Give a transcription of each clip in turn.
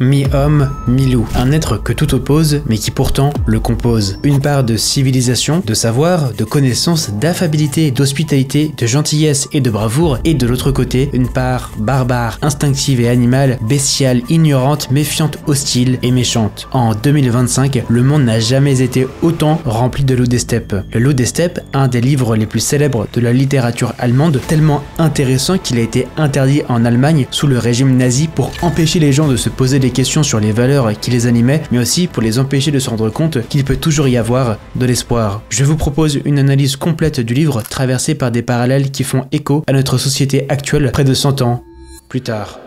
Mi-homme, mi-loup, un être que tout oppose, mais qui pourtant le compose. Une part de civilisation, de savoir, de connaissance, d'affabilité, d'hospitalité, de gentillesse et de bravoure, et de l'autre côté, une part barbare, instinctive et animale, bestiale, ignorante, méfiante, hostile et méchante. En 2025, le monde n'a jamais été autant rempli de loups des steppes. Le loup des steppes, un des livres les plus célèbres de la littérature allemande, tellement intéressant qu'il a été interdit en Allemagne sous le régime nazi pour empêcher les gens de se poser des questions sur les valeurs qui les animaient, mais aussi pour les empêcher de se rendre compte qu'il peut toujours y avoir de l'espoir. Je vous propose une analyse complète du livre traversé par des parallèles qui font écho à notre société actuelle près de 100 ans plus tard.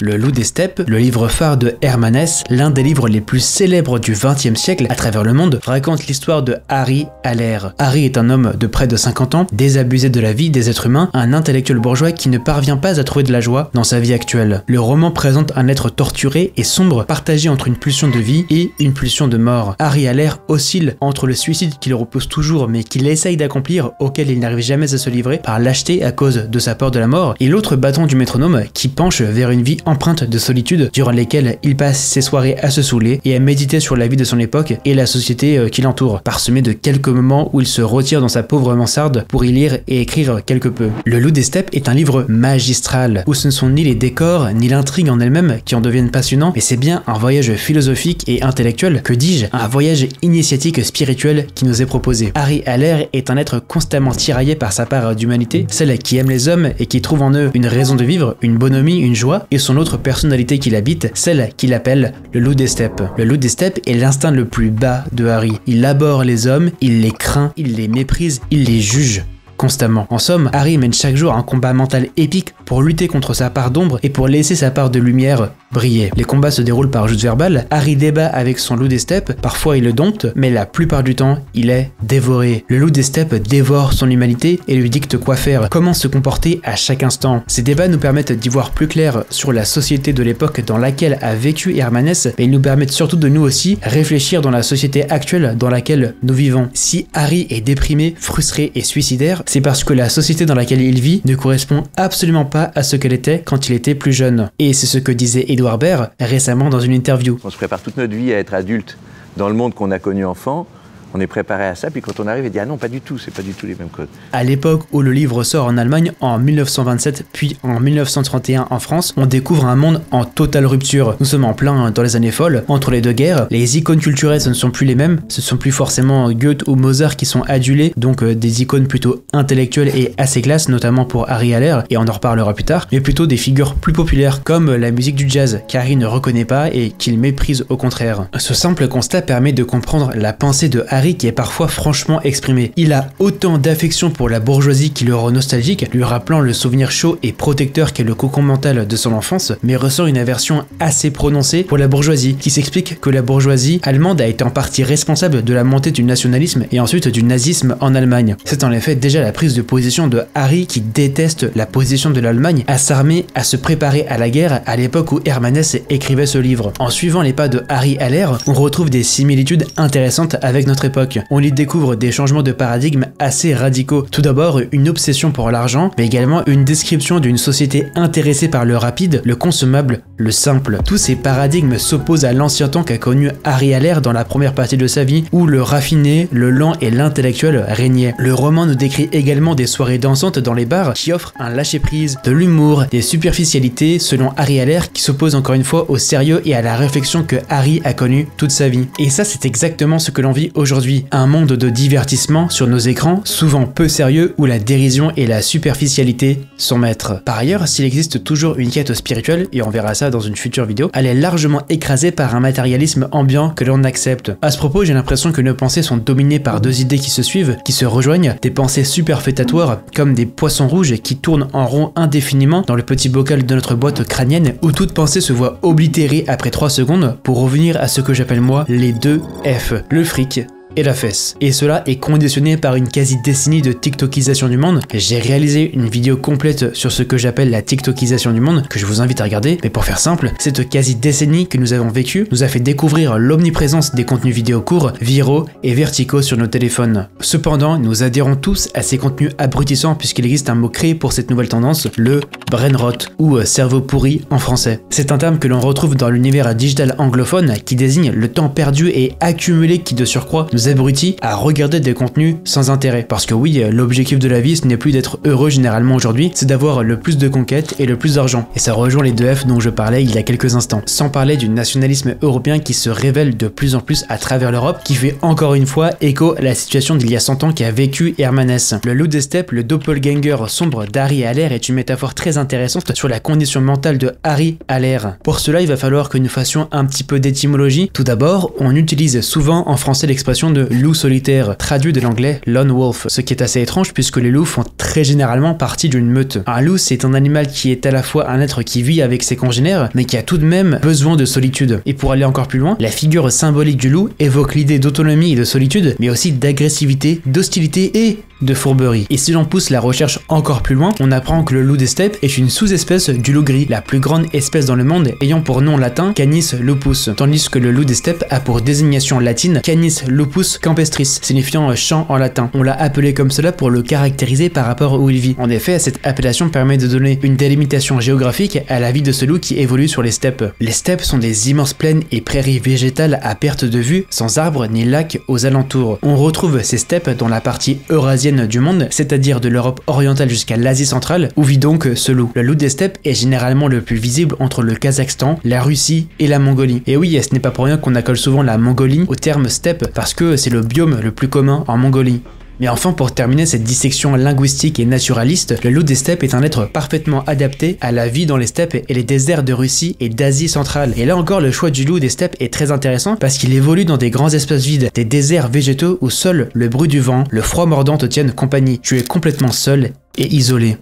Le loup des steppes, le livre phare de Hermann Hesse, l'un des livres les plus célèbres du XXe siècle à travers le monde, raconte l'histoire de Harry Haller. Harry est un homme de près de 50 ans, désabusé de la vie des êtres humains, un intellectuel bourgeois qui ne parvient pas à trouver de la joie dans sa vie actuelle. Le roman présente un être torturé et sombre, partagé entre une pulsion de vie et une pulsion de mort. Harry Haller oscille entre le suicide qu'il repousse toujours mais qu'il essaye d'accomplir, auquel il n'arrive jamais à se livrer par lâcheté à cause de sa peur de la mort, et l'autre battant du métronome qui penche vers une vie empreinte de solitude durant lesquelles il passe ses soirées à se saouler et à méditer sur la vie de son époque et la société qui l'entoure, parsemé de quelques moments où il se retire dans sa pauvre mansarde pour y lire et écrire quelque peu. Le loup des steppes est un livre magistral, où ce ne sont ni les décors ni l'intrigue en elle-même qui en deviennent passionnants, mais c'est bien un voyage philosophique et intellectuel, que dis-je, un voyage initiatique spirituel qui nous est proposé. Harry Haller est un être constamment tiraillé par sa part d'humanité, celle qui aime les hommes et qui trouve en eux une raison de vivre, une bonhomie, une joie, et son autre personnalité qui l'habite, celle qu'il appelle le loup des steppes. Le loup des steppes est l'instinct le plus bas de Harry. Il abhorre les hommes, il les craint, il les méprise, il les juge constamment. En somme, Harry mène chaque jour un combat mental épique pour lutter contre sa part d'ombre et pour laisser sa part de lumière briller. Les combats se déroulent par joute verbale, Harry débat avec son loup des steppes, parfois il le dompte, mais la plupart du temps, il est dévoré. Le loup des steppes dévore son humanité et lui dicte quoi faire, comment se comporter à chaque instant. Ces débats nous permettent d'y voir plus clair sur la société de l'époque dans laquelle a vécu Hermann Hesse, mais ils nous permettent surtout de nous aussi réfléchir dans la société actuelle dans laquelle nous vivons. Si Harry est déprimé, frustré et suicidaire, c'est parce que la société dans laquelle il vit ne correspond absolument pas à ce qu'elle était quand il était plus jeune. Et c'est ce que disait Edouard Baird récemment dans une interview. On se prépare toute notre vie à être adulte dans le monde qu'on a connu enfant. On est préparé à ça, puis quand on arrive, il dit « Ah non, pas du tout, c'est pas du tout les mêmes codes. » À l'époque où le livre sort en Allemagne, en 1927, puis en 1931 en France, on découvre un monde en totale rupture. Nous sommes en plein dans les années folles, entre les deux guerres, les icônes culturelles ce ne sont plus les mêmes, ce ne sont plus forcément Goethe ou Mozart qui sont adulés, donc des icônes plutôt intellectuelles et assez classes, notamment pour Harry Haller, et on en reparlera plus tard, mais plutôt des figures plus populaires, comme la musique du jazz, qu'Harry ne reconnaît pas et qu'il méprise au contraire. Ce simple constat permet de comprendre la pensée de Harry qui est parfois franchement exprimé. Il a autant d'affection pour la bourgeoisie qui le rend nostalgique, lui rappelant le souvenir chaud et protecteur qu'est le cocon mental de son enfance, mais ressent une aversion assez prononcée pour la bourgeoisie, qui s'explique que la bourgeoisie allemande a été en partie responsable de la montée du nationalisme et ensuite du nazisme en Allemagne. C'est en effet déjà la prise de position de Harry qui déteste la position de l'Allemagne à s'armer, à se préparer à la guerre à l'époque où Hermann Hesse écrivait ce livre. En suivant les pas de Harry Haller, on retrouve des similitudes intéressantes avec notre époque. On y découvre des changements de paradigme assez radicaux. Tout d'abord, une obsession pour l'argent, mais également une description d'une société intéressée par le rapide, le consommable, le simple. Tous ces paradigmes s'opposent à l'ancien temps qu'a connu Harry Haller dans la première partie de sa vie, où le raffiné, le lent et l'intellectuel régnaient. Le roman nous décrit également des soirées dansantes dans les bars qui offrent un lâcher-prise, de l'humour, des superficialités, selon Harry Haller, qui s'oppose encore une fois au sérieux et à la réflexion que Harry a connu toute sa vie. Et ça, c'est exactement ce que l'on vit aujourd'hui. Un monde de divertissement sur nos écrans, souvent peu sérieux, où la dérision et la superficialité sont maîtres. Par ailleurs, s'il existe toujours une quête spirituelle, et on verra ça dans une future vidéo, elle est largement écrasée par un matérialisme ambiant que l'on accepte. À ce propos, j'ai l'impression que nos pensées sont dominées par deux idées qui se suivent, qui se rejoignent, des pensées superfétatoires, comme des poissons rouges qui tournent en rond indéfiniment dans le petit bocal de notre boîte crânienne, où toute pensée se voit oblitérée après 3 secondes, pour revenir à ce que j'appelle moi les 2 F, le fric et la fesse. Et cela est conditionné par une quasi-décennie de TikTokisation du monde. J'ai réalisé une vidéo complète sur ce que j'appelle la TikTokisation du monde, que je vous invite à regarder, mais pour faire simple, cette quasi-décennie que nous avons vécue nous a fait découvrir l'omniprésence des contenus vidéo courts, viraux et verticaux sur nos téléphones. Cependant, nous adhérons tous à ces contenus abrutissants puisqu'il existe un mot créé pour cette nouvelle tendance, le brain rot, ou cerveau pourri en français. C'est un terme que l'on retrouve dans l'univers digital anglophone qui désigne le temps perdu et accumulé qui de surcroît nous abrutit à regarder des contenus sans intérêt. Parce que oui, l'objectif de la vie ce n'est plus d'être heureux généralement aujourd'hui, c'est d'avoir le plus de conquêtes et le plus d'argent. Et ça rejoint les 2 F dont je parlais il y a quelques instants. Sans parler du nationalisme européen qui se révèle de plus en plus à travers l'Europe, qui fait encore une fois écho à la situation d'il y a 100 ans qu'a vécu Hermanès. Le loup des steppes, le doppelganger sombre d'Harry Haller est une métaphore très intéressante sur la condition mentale de Harry Haller. Pour cela, il va falloir que nous fassions un petit peu d'étymologie. Tout d'abord, on utilise souvent en français l'expression de loup solitaire, traduit de l'anglais lone wolf, ce qui est assez étrange puisque les loups font très généralement partie d'une meute. Un loup, c'est un animal qui est à la fois un être qui vit avec ses congénères, mais qui a tout de même besoin de solitude. Et pour aller encore plus loin, la figure symbolique du loup évoque l'idée d'autonomie et de solitude, mais aussi d'agressivité, d'hostilité et de fourberie. Et si l'on pousse la recherche encore plus loin, on apprend que le loup des steppes est une sous-espèce du loup gris, la plus grande espèce dans le monde ayant pour nom latin Canis lupus, tandis que le loup des steppes a pour désignation latine Canis lupus campestris, signifiant champ en latin. On l'a appelé comme cela pour le caractériser par rapport où il vit. En effet, cette appellation permet de donner une délimitation géographique à la vie de ce loup qui évolue sur les steppes. Les steppes sont des immenses plaines et prairies végétales à perte de vue, sans arbres ni lacs aux alentours. On retrouve ces steppes dans la partie eurasienne du monde, c'est-à-dire de l'Europe orientale jusqu'à l'Asie centrale, où vit donc ce loup. Le loup des steppes est généralement le plus visible entre le Kazakhstan, la Russie et la Mongolie. Et oui, ce n'est pas pour rien qu'on accole souvent la Mongolie au terme steppe, parce que c'est le biome le plus commun en Mongolie. Mais enfin, pour terminer cette dissection linguistique et naturaliste, le loup des steppes est un être parfaitement adapté à la vie dans les steppes et les déserts de Russie et d'Asie centrale. Et là encore, le choix du loup des steppes est très intéressant parce qu'il évolue dans des grands espaces vides, des déserts végétaux où seul le bruit du vent, le froid mordant te tiennent compagnie. Tu es complètement seul et isolé.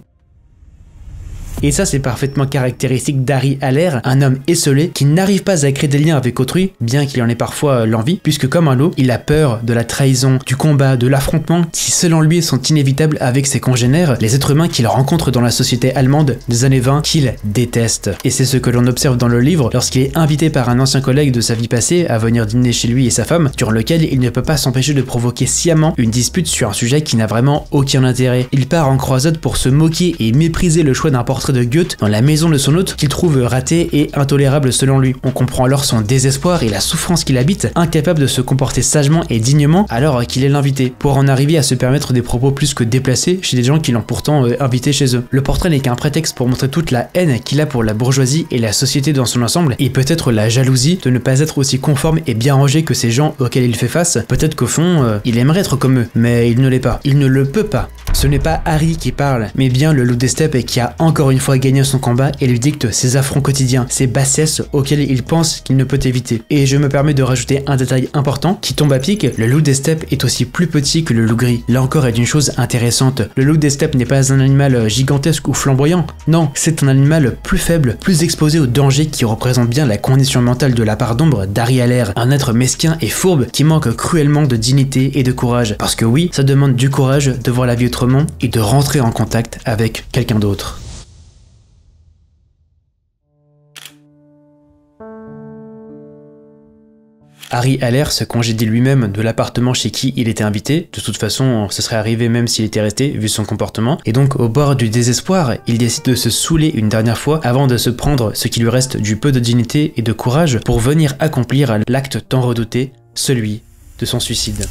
Et ça, c'est parfaitement caractéristique d'Harry Haller, un homme esseulé qui n'arrive pas à créer des liens avec autrui, bien qu'il en ait parfois l'envie, puisque comme un loup, il a peur de la trahison, du combat, de l'affrontement, qui selon lui sont inévitables avec ses congénères, les êtres humains qu'il rencontre dans la société allemande des années 20 qu'il déteste. Et c'est ce que l'on observe dans le livre lorsqu'il est invité par un ancien collègue de sa vie passée à venir dîner chez lui et sa femme, durant lequel il ne peut pas s'empêcher de provoquer sciemment une dispute sur un sujet qui n'a vraiment aucun intérêt. Il part en croisade pour se moquer et mépriser le choix d'un portrait de Goethe dans la maison de son hôte qu'il trouve raté et intolérable selon lui. On comprend alors son désespoir et la souffrance qu'il habite, incapable de se comporter sagement et dignement alors qu'il est l'invité, pour en arriver à se permettre des propos plus que déplacés chez des gens qui l'ont pourtant invité chez eux. Le portrait n'est qu'un prétexte pour montrer toute la haine qu'il a pour la bourgeoisie et la société dans son ensemble, et peut-être la jalousie de ne pas être aussi conforme et bien rangé que ces gens auxquels il fait face. Peut-être qu'au fond, il aimerait être comme eux, mais il ne l'est pas. Il ne le peut pas. Ce n'est pas Harry qui parle, mais bien le loup des steppes qui a encore une fois gagné son combat et lui dicte ses affronts quotidiens, ses bassesses auxquelles il pense qu'il ne peut éviter. Et je me permets de rajouter un détail important qui tombe à pic, le loup des steppes est aussi plus petit que le loup gris. Là encore est une chose intéressante. Le loup des steppes n'est pas un animal gigantesque ou flamboyant, non, c'est un animal plus faible, plus exposé au danger qui représente bien la condition mentale de la part d'ombre d'Harry Haller, un être mesquin et fourbe qui manque cruellement de dignité et de courage. Parce que oui, ça demande du courage de voir la vie autrement et de rentrer en contact avec quelqu'un d'autre. Harry Haller se congédie lui-même de l'appartement chez qui il était invité. De toute façon, ce serait arrivé même s'il était resté, vu son comportement. Et donc, au bord du désespoir, il décide de se saouler une dernière fois avant de se prendre ce qui lui reste du peu de dignité et de courage pour venir accomplir l'acte tant redouté, celui de son suicide.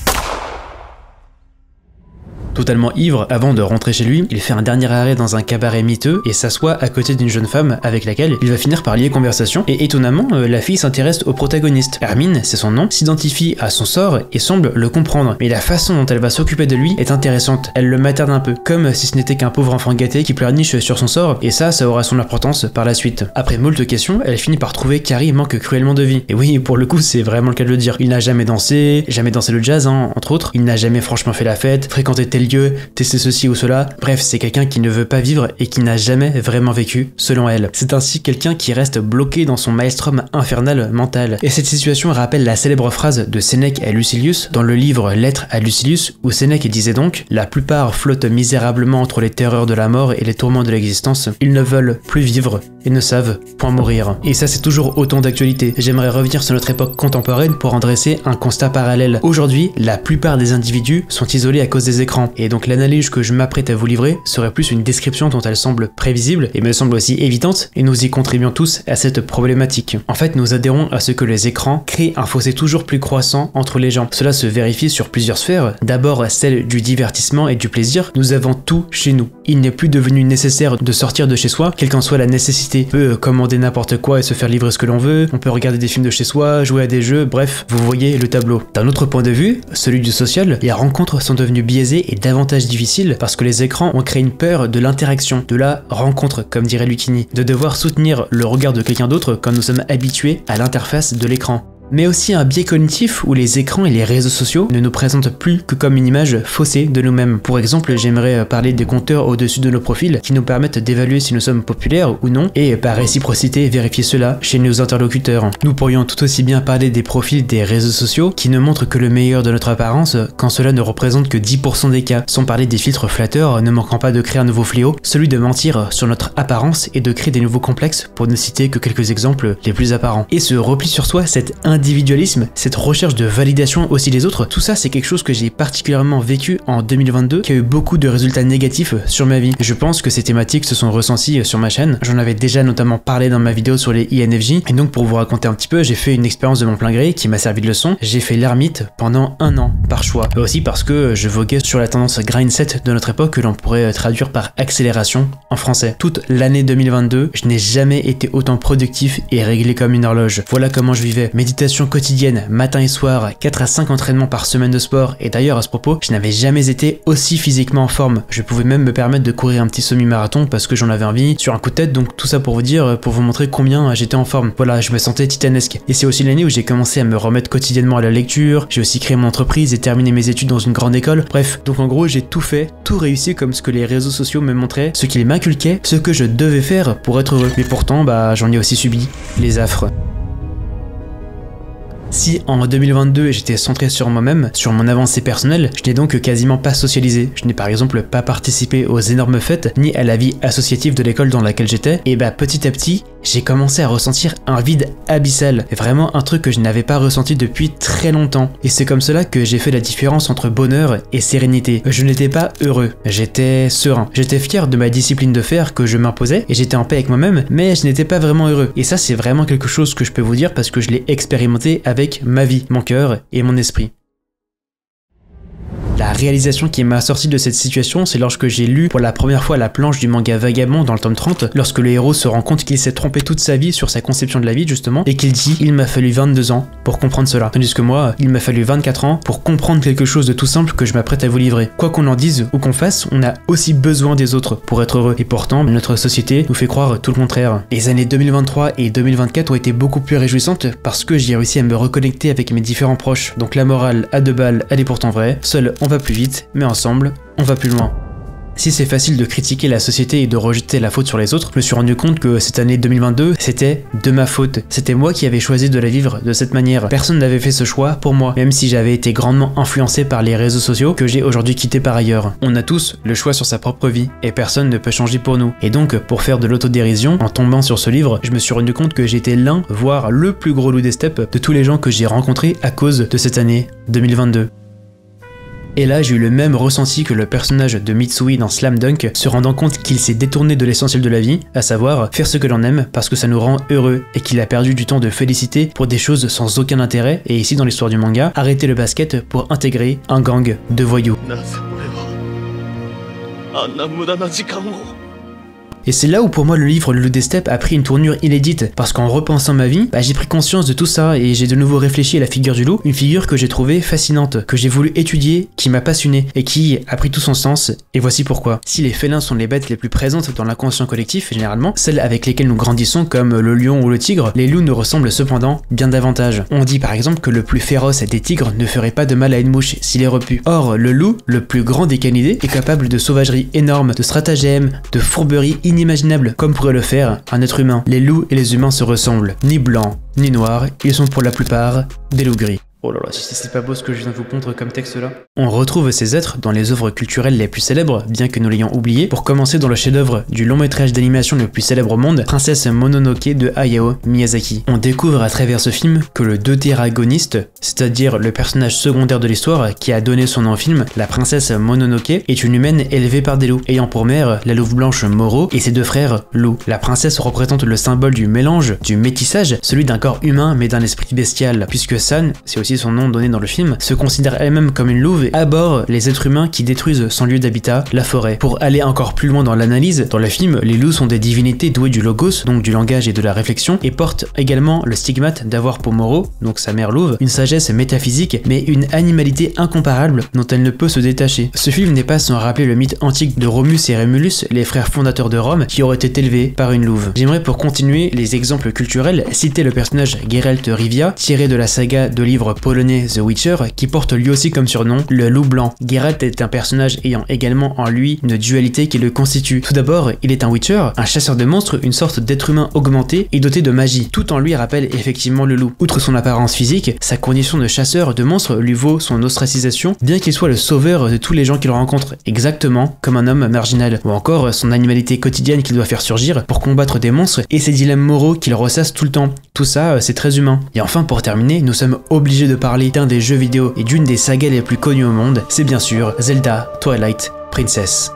Totalement ivre, avant de rentrer chez lui, il fait un dernier arrêt dans un cabaret miteux et s'assoit à côté d'une jeune femme avec laquelle il va finir par lier conversation, et étonnamment, la fille s'intéresse au protagoniste. Hermine, c'est son nom, s'identifie à son sort et semble le comprendre, mais la façon dont elle va s'occuper de lui est intéressante. Elle le materne un peu, comme si ce n'était qu'un pauvre enfant gâté qui pleurniche sur son sort, et ça aura son importance par la suite. Après moult questions, elle finit par trouver qu'Harry manque cruellement de vie. Et oui, pour le coup, c'est vraiment le cas de le dire. Il n'a jamais dansé le jazz, entre autres, il n'a jamais franchement fait la fête, fréquenté tel milieu, tester ceci ou cela. Bref, c'est quelqu'un qui ne veut pas vivre et qui n'a jamais vraiment vécu, selon elle. C'est ainsi quelqu'un qui reste bloqué dans son maelstrom infernal mental. Et cette situation rappelle la célèbre phrase de Sénèque à Lucilius dans le livre Lettres à Lucilius, où Sénèque disait donc « La plupart flottent misérablement entre les terreurs de la mort et les tourments de l'existence. Ils ne veulent plus vivre et ne savent point mourir. » Et ça, c'est toujours autant d'actualité. J'aimerais revenir sur notre époque contemporaine pour en dresser un constat parallèle. Aujourd'hui, la plupart des individus sont isolés à cause des écrans. Et donc l'analyse que je m'apprête à vous livrer serait plus une description dont elle semble prévisible et me semble aussi évidente, et nous y contribuons tous à cette problématique. En fait, nous adhérons à ce que les écrans créent un fossé toujours plus croissant entre les gens. Cela se vérifie sur plusieurs sphères. D'abord, celle du divertissement et du plaisir. Nous avons tout chez nous. Il n'est plus devenu nécessaire de sortir de chez soi, quelle qu'en soit la nécessité. On peut commander n'importe quoi et se faire livrer ce que l'on veut. On peut regarder des films de chez soi, jouer à des jeux, bref, vous voyez le tableau. D'un autre point de vue, celui du social, les rencontres sont devenues biaisées et davantage difficiles parce que les écrans ont créé une peur de l'interaction, de la rencontre, comme dirait Lucchini, de devoir soutenir le regard de quelqu'un d'autre quand nous sommes habitués à l'interface de l'écran. Mais aussi un biais cognitif où les écrans et les réseaux sociaux ne nous présentent plus que comme une image faussée de nous-mêmes. Pour exemple, j'aimerais parler des compteurs au-dessus de nos profils qui nous permettent d'évaluer si nous sommes populaires ou non et par réciprocité vérifier cela chez nos interlocuteurs. Nous pourrions tout aussi bien parler des profils des réseaux sociaux qui ne montrent que le meilleur de notre apparence quand cela ne représente que 10% des cas, sans parler des filtres flatteurs ne manquant pas de créer un nouveau fléau, celui de mentir sur notre apparence et de créer des nouveaux complexes pour ne citer que quelques exemples les plus apparents. Et ce repli sur soi, cette individualisme, cette recherche de validation aussi des autres, tout ça c'est quelque chose que j'ai particulièrement vécu en 2022 qui a eu beaucoup de résultats négatifs sur ma vie. Je pense que ces thématiques se sont ressenties sur ma chaîne, j'en avais déjà notamment parlé dans ma vidéo sur les INFJ et donc pour vous raconter un petit peu, j'ai fait une expérience de mon plein gré qui m'a servi de leçon. J'ai fait l'ermite pendant 1 an par choix, et aussi parce que je voguais sur la tendance grindset de notre époque que l'on pourrait traduire par accélération en français. Toute l'année 2022, je n'ai jamais été autant productif et réglé comme une horloge. Voilà comment je vivais. Méditation quotidienne, matin et soir, 4 à 5 entraînements par semaine de sport, et d'ailleurs à ce propos, je n'avais jamais été aussi physiquement en forme. Je pouvais même me permettre de courir un petit semi-marathon parce que j'en avais envie sur un coup de tête, donc tout ça pour vous dire, pour vous montrer combien j'étais en forme. Voilà, je me sentais titanesque. Et c'est aussi l'année où j'ai commencé à me remettre quotidiennement à la lecture, j'ai aussi créé mon entreprise et terminé mes études dans une grande école. Bref, donc en gros j'ai tout fait, tout réussi comme ce que les réseaux sociaux me montraient, ce qu'ils m'inculquaient, ce que je devais faire pour être heureux. Mais pourtant, j'en ai aussi subi les affres. Si en 2022 j'étais centré sur moi-même, sur mon avancée personnelle, je n'ai donc quasiment pas socialisé. Je n'ai par exemple pas participé aux énormes fêtes, ni à la vie associative de l'école dans laquelle j'étais, et petit à petit, j'ai commencé à ressentir un vide abyssal. Vraiment un truc que je n'avais pas ressenti depuis très longtemps. Et c'est comme cela que j'ai fait la différence entre bonheur et sérénité. Je n'étais pas heureux, j'étais serein. J'étais fier de ma discipline de fer que je m'imposais, et j'étais en paix avec moi-même, mais je n'étais pas vraiment heureux. Et ça c'est vraiment quelque chose que je peux vous dire parce que je l'ai expérimenté avec ma vie, mon cœur et mon esprit. La réalisation qui m'a sorti de cette situation, c'est lorsque j'ai lu pour la première fois la planche du manga Vagabond dans le tome 30, lorsque le héros se rend compte qu'il s'est trompé toute sa vie sur sa conception de la vie justement, et qu'il dit « il m'a fallu 22 ans pour comprendre cela », tandis que moi, il m'a fallu 24 ans pour comprendre quelque chose de tout simple que je m'apprête à vous livrer. Quoi qu'on en dise ou qu'on fasse, on a aussi besoin des autres pour être heureux, et pourtant, notre société nous fait croire tout le contraire. Les années 2023 et 2024 ont été beaucoup plus réjouissantes parce que j'ai réussi à me reconnecter avec mes différents proches, donc la morale à 2 balles, elle est pourtant vraie, seul on va plus vite, mais ensemble, on va plus loin. Si c'est facile de critiquer la société et de rejeter la faute sur les autres, je me suis rendu compte que cette année 2022, c'était de ma faute. C'était moi qui avais choisi de la vivre de cette manière. Personne n'avait fait ce choix pour moi, même si j'avais été grandement influencé par les réseaux sociaux que j'ai aujourd'hui quittés par ailleurs. On a tous le choix sur sa propre vie, et personne ne peut changer pour nous. Et donc, pour faire de l'autodérision, en tombant sur ce livre, je me suis rendu compte que j'étais l'un, voire le plus gros loup des steppes de tous les gens que j'ai rencontrés à cause de cette année 2022. Et là, j'ai eu le même ressenti que le personnage de Mitsui dans Slam Dunk, se rendant compte qu'il s'est détourné de l'essentiel de la vie, à savoir faire ce que l'on aime parce que ça nous rend heureux, et qu'il a perdu du temps de félicité pour des choses sans aucun intérêt, et ici dans l'histoire du manga, arrêter le basket pour intégrer un gang de voyous. Et c'est là où pour moi le livre Le Loup des Steppes a pris une tournure inédite, parce qu'en repensant ma vie, j'ai pris conscience de tout ça et j'ai de nouveau réfléchi à la figure du loup, une figure que j'ai trouvée fascinante, que j'ai voulu étudier, qui m'a passionné et qui a pris tout son sens, et voici pourquoi. Si les félins sont les bêtes les plus présentes dans l'inconscient collectif, généralement, celles avec lesquelles nous grandissons comme le lion ou le tigre, les loups nous ressemblent cependant bien davantage. On dit par exemple que le plus féroce des tigres ne ferait pas de mal à une mouche s'il est repu. Or, le loup, le plus grand des canidés, est capable de sauvagerie énorme, de stratagèmes, de fourberies inimaginables, comme pourrait le faire un être humain. Les loups et les humains se ressemblent, ni blancs, ni noirs, ils sont pour la plupart des loups gris. Oh là là, si c'est pas beau ce que je viens de vous pondre comme texte là. On retrouve ces êtres dans les œuvres culturelles les plus célèbres, bien que nous l'ayons oublié, pour commencer dans le chef-d'œuvre du long métrage d'animation le plus célèbre au monde, Princesse Mononoke de Hayao Miyazaki. On découvre à travers ce film que le deutéragoniste, c'est-à-dire le personnage secondaire de l'histoire qui a donné son nom au film, la princesse Mononoke, est une humaine élevée par des loups, ayant pour mère la louve blanche Moro et ses deux frères loups. La princesse représente le symbole du mélange, du métissage, celui d'un corps humain mais d'un esprit bestial, puisque San, c'est aussi son nom donné dans le film, se considère elle-même comme une louve et abhorre les êtres humains qui détruisent son lieu d'habitat, la forêt. Pour aller encore plus loin dans l'analyse, dans le film, les loups sont des divinités douées du logos, donc du langage et de la réflexion, et portent également le stigmate d'avoir pour Moro, donc sa mère louve, une sagesse métaphysique, mais une animalité incomparable dont elle ne peut se détacher. Ce film n'est pas sans rappeler le mythe antique de Romus et Rémulus, les frères fondateurs de Rome, qui auraient été élevés par une louve. J'aimerais pour continuer les exemples culturels citer le personnage Geralt Rivia, tiré de la saga de livres polonais The Witcher, qui porte lui aussi comme surnom le loup blanc. Geralt est un personnage ayant également en lui une dualité qui le constitue. Tout d'abord, il est un Witcher, un chasseur de monstres, une sorte d'être humain augmenté et doté de magie. Tout en lui rappelle effectivement le loup. Outre son apparence physique, sa condition de chasseur de monstres lui vaut son ostracisation, bien qu'il soit le sauveur de tous les gens qu'il rencontre, exactement comme un homme marginal. Ou encore son animalité quotidienne qu'il doit faire surgir pour combattre des monstres et ses dilemmes moraux qu'il ressasse tout le temps. Tout ça, c'est très humain. Et enfin, pour terminer, nous sommes obligés de parler d'un des jeux vidéo et d'une des sagas les plus connues au monde, c'est bien sûr Zelda Twilight Princess.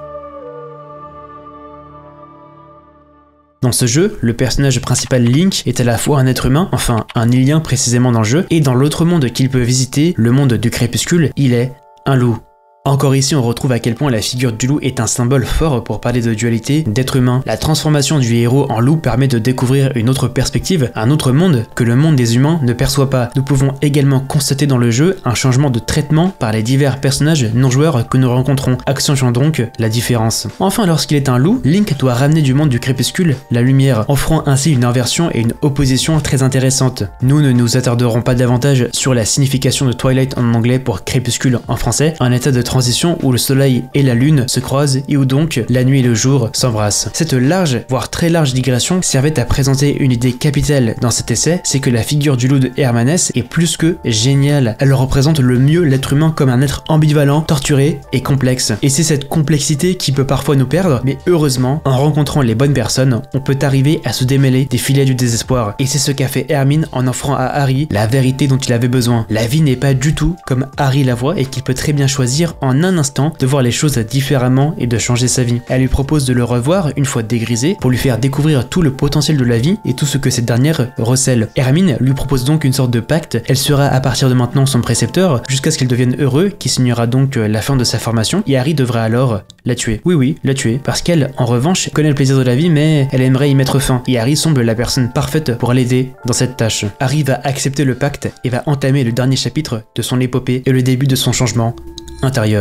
Dans ce jeu, le personnage principal Link est à la fois un être humain, enfin un Ilien précisément dans le jeu, et dans l'autre monde qu'il peut visiter, le monde du crépuscule, il est un loup. Encore ici, on retrouve à quel point la figure du loup est un symbole fort pour parler de dualité d'être humain. La transformation du héros en loup permet de découvrir une autre perspective, un autre monde que le monde des humains ne perçoit pas. Nous pouvons également constater dans le jeu un changement de traitement par les divers personnages non-joueurs que nous rencontrons, accentuant donc la différence. Enfin, lorsqu'il est un loup, Link doit ramener du monde du crépuscule la lumière, offrant ainsi une inversion et une opposition très intéressante. Nous ne nous attarderons pas davantage sur la signification de Twilight en anglais pour crépuscule en français, un état de transition où le soleil et la lune se croisent et où donc la nuit et le jour s'embrassent. Cette large, voire très large digression servait à présenter une idée capitale dans cet essai, c'est que la figure du loup de Hermanès est plus que géniale. Elle représente le mieux l'être humain comme un être ambivalent, torturé et complexe. Et c'est cette complexité qui peut parfois nous perdre, mais heureusement, en rencontrant les bonnes personnes, on peut arriver à se démêler des filets du désespoir. Et c'est ce qu'a fait Hermine en offrant à Harry la vérité dont il avait besoin. La vie n'est pas du tout comme Harry la voit et qu'il peut très bien choisir en un instant de voir les choses différemment et de changer sa vie. Elle lui propose de le revoir une fois dégrisé pour lui faire découvrir tout le potentiel de la vie et tout ce que cette dernière recèle. Hermine lui propose donc une sorte de pacte. Elle sera à partir de maintenant son précepteur jusqu'à ce qu'il devienne heureux, qui signera donc la fin de sa formation, et Harry devra alors la tuer. Oui, la tuer, parce qu'elle, en revanche, connaît le plaisir de la vie, mais elle aimerait y mettre fin. Et Harry semble la personne parfaite pour l'aider dans cette tâche. Harry va accepter le pacte et va entamer le dernier chapitre de son épopée et le début de son changement intérieur.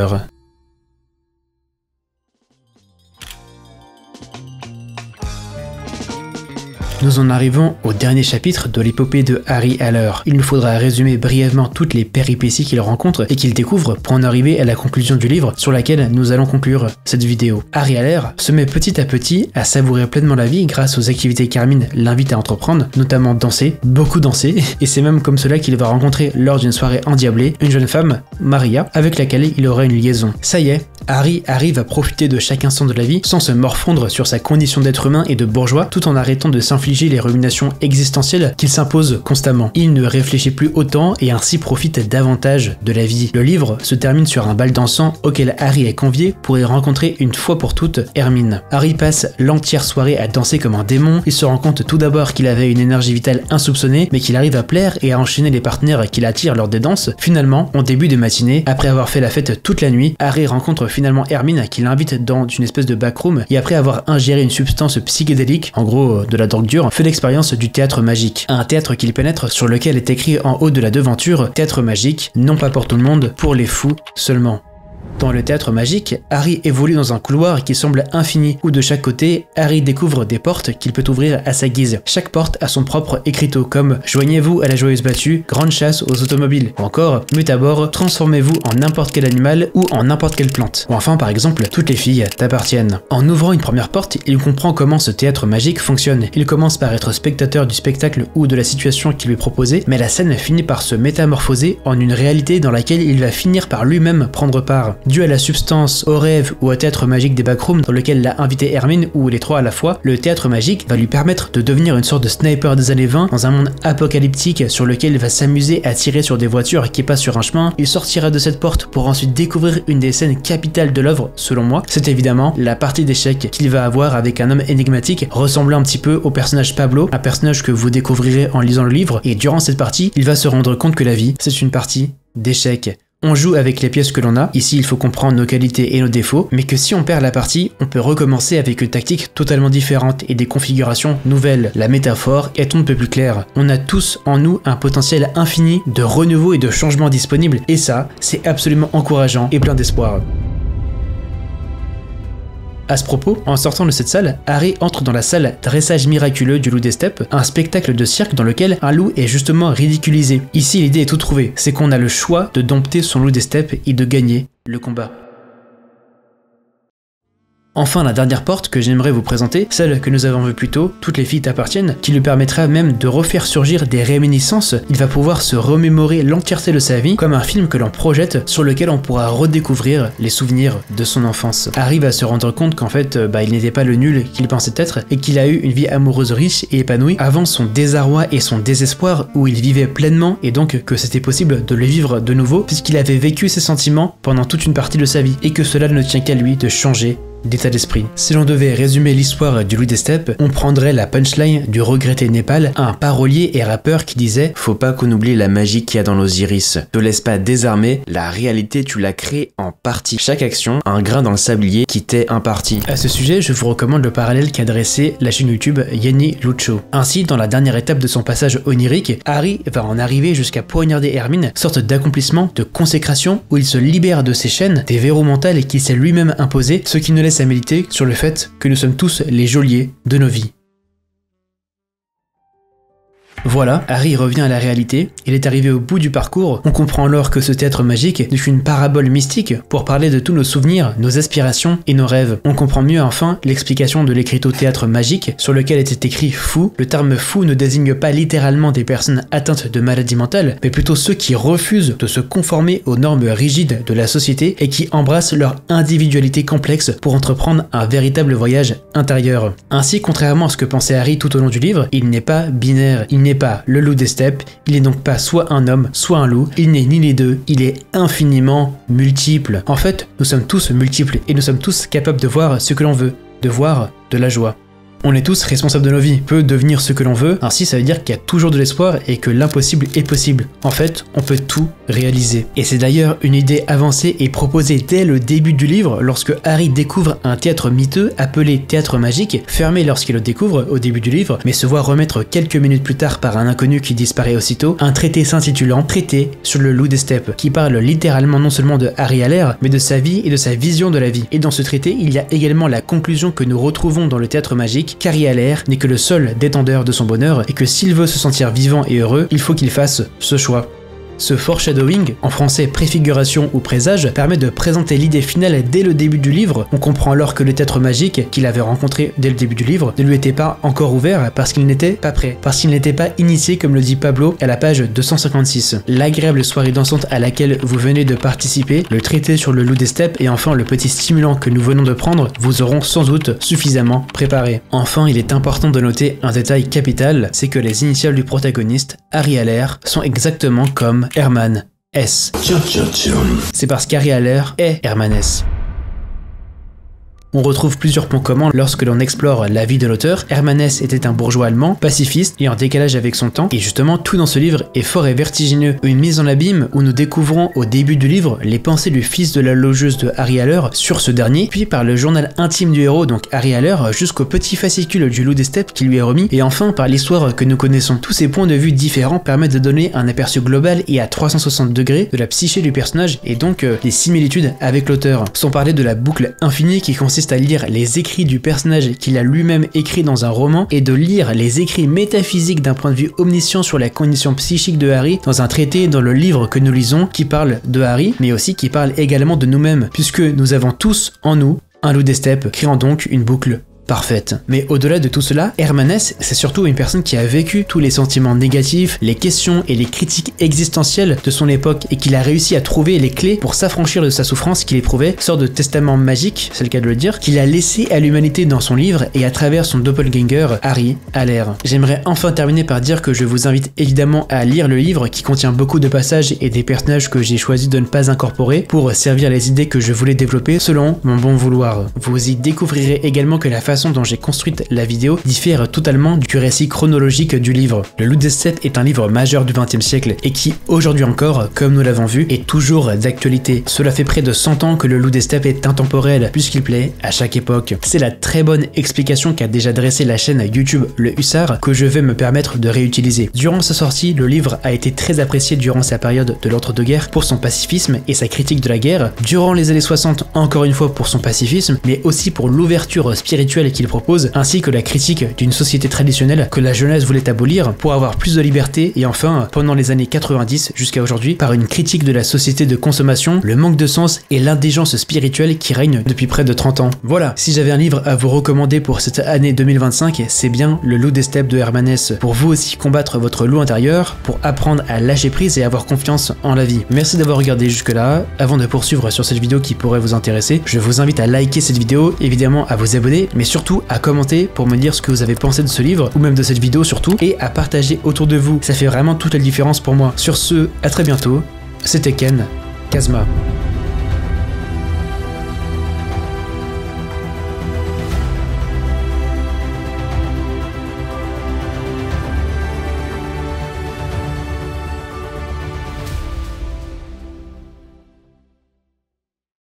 Nous en arrivons au dernier chapitre de l'épopée de Harry Haller. Il nous faudra résumer brièvement toutes les péripéties qu'il rencontre et qu'il découvre pour en arriver à la conclusion du livre sur laquelle nous allons conclure cette vidéo. Harry Haller se met petit à petit à savourer pleinement la vie grâce aux activités qu'Hermine l'invite à entreprendre, notamment danser, beaucoup danser, et c'est même comme cela qu'il va rencontrer lors d'une soirée endiablée une jeune femme, Maria, avec laquelle il aura une liaison. Ça y est, Harry arrive à profiter de chaque instant de la vie sans se morfondre sur sa condition d'être humain et de bourgeois tout en arrêtant de s'infliger infliger les ruminations existentielles qu'il s'impose constamment. Il ne réfléchit plus autant et ainsi profite davantage de la vie. Le livre se termine sur un bal dansant auquel Harry est convié pour y rencontrer une fois pour toutes Hermine. Harry passe l'entière soirée à danser comme un démon. Il se rend compte tout d'abord qu'il avait une énergie vitale insoupçonnée, mais qu'il arrive à plaire et à enchaîner les partenaires qu'il attire lors des danses. Finalement, en début de matinée, après avoir fait la fête toute la nuit, Harry rencontre finalement Hermine qui l'invite dans une espèce de backroom et après avoir ingéré une substance psychédélique, en gros de la drogue dure, fait l'expérience du théâtre magique. Un théâtre qu'il pénètre sur lequel est écrit en haut de la devanture « Théâtre magique, non pas pour tout le monde, pour les fous seulement ». Dans le théâtre magique, Harry évolue dans un couloir qui semble infini, où de chaque côté, Harry découvre des portes qu'il peut ouvrir à sa guise. Chaque porte a son propre écriteau, comme « Joignez-vous à la joyeuse battue, grande chasse aux automobiles » ou encore « Mutabor, transformez-vous en n'importe quel animal ou en n'importe quelle plante » ou enfin par exemple « Toutes les filles t'appartiennent ». En ouvrant une première porte, il comprend comment ce théâtre magique fonctionne. Il commence par être spectateur du spectacle ou de la situation qui lui est proposée, mais la scène finit par se métamorphoser en une réalité dans laquelle il va finir par lui-même prendre part. Dû à la substance, au rêve ou au théâtre magique des backrooms dans lequel l'a invité Hermine ou les trois à la fois, le théâtre magique va lui permettre de devenir une sorte de sniper des années 20 dans un monde apocalyptique sur lequel il va s'amuser à tirer sur des voitures qui passent sur un chemin. Il sortira de cette porte pour ensuite découvrir une des scènes capitales de l'œuvre, selon moi. C'est évidemment la partie d'échecs qu'il va avoir avec un homme énigmatique ressemblant un petit peu au personnage Pablo, un personnage que vous découvrirez en lisant le livre, et durant cette partie, il va se rendre compte que la vie, c'est une partie d'échecs. On joue avec les pièces que l'on a, ici il faut comprendre nos qualités et nos défauts, mais que si on perd la partie, on peut recommencer avec une tactique totalement différente et des configurations nouvelles. La métaphore est on ne peut plus claire. On a tous en nous un potentiel infini de renouveau et de changement disponible, et ça, c'est absolument encourageant et plein d'espoir. À ce propos, en sortant de cette salle, Harry entre dans la salle Dressage miraculeux du loup des steppes, un spectacle de cirque dans lequel un loup est justement ridiculisé. Ici, l'idée est toute trouvée, c'est qu'on a le choix de dompter son loup des steppes et de gagner le combat. Enfin, la dernière porte que j'aimerais vous présenter, celle que nous avons vue plus tôt, Toutes les filles t'appartiennent, qui lui permettra même de refaire surgir des réminiscences. Il va pouvoir se remémorer l'entièreté de sa vie comme un film que l'on projette sur lequel on pourra redécouvrir les souvenirs de son enfance. Harry va se rendre compte qu'en fait, il n'était pas le nul qu'il pensait être et qu'il a eu une vie amoureuse riche et épanouie avant son désarroi et son désespoir où il vivait pleinement et donc que c'était possible de le vivre de nouveau puisqu'il avait vécu ses sentiments pendant toute une partie de sa vie et que cela ne tient qu'à lui de changer d'état d'esprit. Si l'on devait résumer l'histoire du loup des steppes, on prendrait la punchline du regretté Népal, un parolier et rappeur qui disait « Faut pas qu'on oublie la magie qu'il y a dans nos iris. Te laisse pas désarmer, la réalité tu la crées en partie. Chaque action, un grain dans le sablier qui t'est imparti. » À ce sujet, je vous recommande le parallèle qu'a dressé la chaîne YouTube Yenny Lucho. Ainsi, dans la dernière étape de son passage onirique, Harry va en arriver jusqu'à poignarder Hermine, sorte d'accomplissement, de consécration, où il se libère de ses chaînes, des verrous mentaux qu'il s'est lui-même imposé, ce qui ne laisse à méditer sur le fait que nous sommes tous les geôliers de nos vies. Voilà, Harry revient à la réalité, il est arrivé au bout du parcours, on comprend alors que ce théâtre magique n'est qu'une parabole mystique pour parler de tous nos souvenirs, nos aspirations et nos rêves. On comprend mieux enfin l'explication de l'écriteau théâtre magique sur lequel était écrit fou. Le terme fou ne désigne pas littéralement des personnes atteintes de maladies mentales, mais plutôt ceux qui refusent de se conformer aux normes rigides de la société et qui embrassent leur individualité complexe pour entreprendre un véritable voyage intérieur. Ainsi, contrairement à ce que pensait Harry tout au long du livre, il n'est pas binaire, il n'est pas le loup des steppes, il n'est donc pas soit un homme, soit un loup, il n'est ni les deux, il est infiniment multiple. En fait, nous sommes tous multiples et nous sommes tous capables de voir ce que l'on veut, de voir de la joie. On est tous responsables de nos vies, on peut devenir ce que l'on veut, ainsi ça veut dire qu'il y a toujours de l'espoir et que l'impossible est possible. En fait, on peut tout réaliser. Et c'est d'ailleurs une idée avancée et proposée dès le début du livre lorsque Harry découvre un théâtre miteux appelé théâtre magique, fermé lorsqu'il le découvre au début du livre, mais se voit remettre quelques minutes plus tard par un inconnu qui disparaît aussitôt, un traité s'intitulant Traité sur le loup des steppes, qui parle littéralement non seulement de Harry Haller, mais de sa vie et de sa vision de la vie. Et dans ce traité, il y a également la conclusion que nous retrouvons dans le théâtre magique, qu'Harry Haller n'est que le seul détendeur de son bonheur et que s'il veut se sentir vivant et heureux, il faut qu'il fasse ce choix. Ce foreshadowing, en français préfiguration ou présage, permet de présenter l'idée finale dès le début du livre. On comprend alors que le être magique qu'il avait rencontré dès le début du livre ne lui était pas encore ouvert parce qu'il n'était pas prêt, parce qu'il n'était pas initié comme le dit Pablo à la page 256. L'agréable soirée dansante à laquelle vous venez de participer, le traité sur le loup des steppes et enfin le petit stimulant que nous venons de prendre vous auront sans doute suffisamment préparé. Enfin, il est important de noter un détail capital, c'est que les initiales du protagoniste, Harry Haller, sont exactement comme Hermann S. C'est parce qu'Harry Haller est Hermann S. On retrouve plusieurs points communs lorsque l'on explore la vie de l'auteur. Hermann Hesse était un bourgeois allemand, pacifiste et en décalage avec son temps, et justement tout dans ce livre est fort et vertigineux. Une mise en abîme où nous découvrons au début du livre les pensées du fils de la logeuse de Harry Haller sur ce dernier, puis par le journal intime du héros, donc Harry Haller, jusqu'au petit fascicule du loup des steppes qui lui est remis, et enfin par l'histoire que nous connaissons. Tous ces points de vue différents permettent de donner un aperçu global et à 360 degrés de la psyché du personnage et donc des similitudes avec l'auteur. Sans parler de la boucle infinie qui consiste à lire les écrits du personnage qu'il a lui-même écrit dans un roman et de lire les écrits métaphysiques d'un point de vue omniscient sur la condition psychique de Harry dans un traité dans le livre que nous lisons qui parle de Harry mais aussi qui parle également de nous-mêmes puisque nous avons tous en nous un loup des steppes, créant donc une boucle parfaite. Mais au-delà de tout cela, Hermann Hesse, c'est surtout une personne qui a vécu tous les sentiments négatifs, les questions et les critiques existentielles de son époque et qu'il a réussi à trouver les clés pour s'affranchir de sa souffrance qu'il éprouvait, sorte de testament magique, c'est le cas de le dire, qu'il a laissé à l'humanité dans son livre et à travers son doppelganger, Harry Haller. J'aimerais enfin terminer par dire que je vous invite évidemment à lire le livre qui contient beaucoup de passages et des personnages que j'ai choisi de ne pas incorporer pour servir les idées que je voulais développer selon mon bon vouloir. Vous y découvrirez également que la façon dont j'ai construite la vidéo diffère totalement du récit chronologique du livre. Le Loup des steppes est un livre majeur du XXe siècle et qui, aujourd'hui encore, comme nous l'avons vu, est toujours d'actualité. Cela fait près de 100 ans que le Loup des steppes est intemporel, puisqu'il plaît à chaque époque. C'est la très bonne explication qu'a déjà dressée la chaîne YouTube Le Hussard que je vais me permettre de réutiliser. Durant sa sortie, le livre a été très apprécié durant sa période de l'entre-deux-guerres pour son pacifisme et sa critique de la guerre, durant les années 60 encore une fois pour son pacifisme, mais aussi pour l'ouverture spirituelle qu'il propose, ainsi que la critique d'une société traditionnelle que la jeunesse voulait abolir pour avoir plus de liberté, et enfin, pendant les années 90 jusqu'à aujourd'hui, par une critique de la société de consommation, le manque de sens et l'indigence spirituelle qui règne depuis près de 30 ans. Voilà, si j'avais un livre à vous recommander pour cette année 2025, c'est bien Le Loup des steppes de Hermann Hesse, pour vous aussi combattre votre loup intérieur, pour apprendre à lâcher prise et avoir confiance en la vie. Merci d'avoir regardé jusque là. Avant de poursuivre sur cette vidéo qui pourrait vous intéresser, je vous invite à liker cette vidéo, évidemment à vous abonner, mais surtout à commenter pour me dire ce que vous avez pensé de ce livre, ou même de cette vidéo surtout, et à partager autour de vous. Ça fait vraiment toute la différence pour moi. Sur ce, à très bientôt. C'était Ken Kazma.